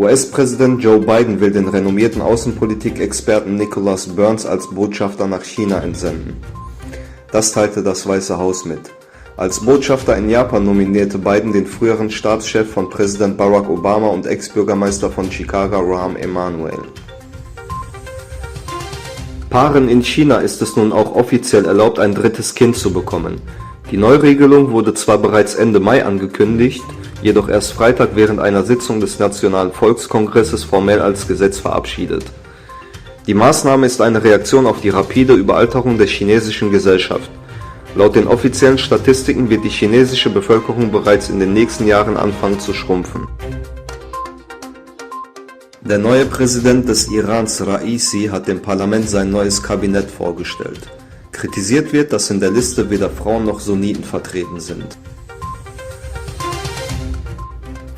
US-Präsident Joe Biden will den renommierten Außenpolitik-Experten Nicholas Burns als Botschafter nach China entsenden. Das teilte das Weiße Haus mit. Als Botschafter in Japan nominierte Biden den früheren Stabschef von Präsident Barack Obama und Ex-Bürgermeister von Chicago Rahm Emanuel. Paaren in China ist es nun auch offiziell erlaubt, ein drittes Kind zu bekommen. Die Neuregelung wurde zwar bereits Ende Mai angekündigt, jedoch erst Freitag während einer Sitzung des Nationalen Volkskongresses formell als Gesetz verabschiedet. Die Maßnahme ist eine Reaktion auf die rapide Überalterung der chinesischen Gesellschaft. Laut den offiziellen Statistiken wird die chinesische Bevölkerung bereits in den nächsten Jahren anfangen zu schrumpfen. Der neue Präsident des Irans, Raisi, hat dem Parlament sein neues Kabinett vorgestellt. Kritisiert wird, dass in der Liste weder Frauen noch Sunniten vertreten sind.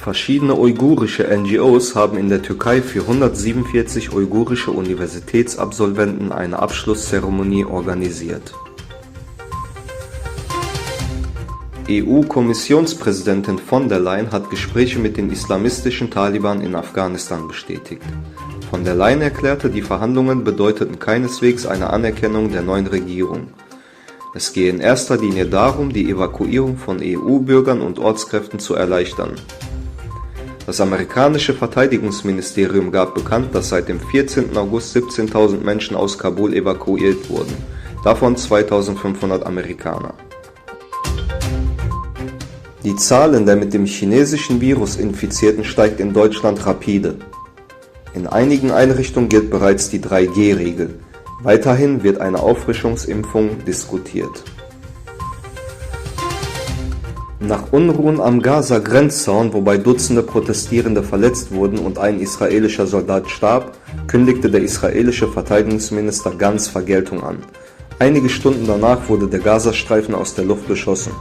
Verschiedene uigurische NGOs haben in der Türkei für 147 uigurische Universitätsabsolventen eine Abschlusszeremonie organisiert. EU-Kommissionspräsidentin von der Leyen hat Gespräche mit den islamistischen Taliban in Afghanistan bestätigt. Von der Leyen erklärte, die Verhandlungen bedeuteten keineswegs eine Anerkennung der neuen Regierung. Es gehe in erster Linie darum, die Evakuierung von EU-Bürgern und Ortskräften zu erleichtern. Das amerikanische Verteidigungsministerium gab bekannt, dass seit dem 14. August 17.000 Menschen aus Kabul evakuiert wurden, davon 2.500 Amerikaner. Die Zahl der mit dem chinesischen Virus Infizierten steigt in Deutschland rapide. In einigen Einrichtungen gilt bereits die 3G-Regel. Weiterhin wird eine Auffrischungsimpfung diskutiert. Nach Unruhen am Gaza-Grenzzaun, wobei Dutzende Protestierende verletzt wurden und ein israelischer Soldat starb, kündigte der israelische Verteidigungsminister Gantz Vergeltung an. Einige Stunden danach wurde der Gazastreifen aus der Luft beschossen.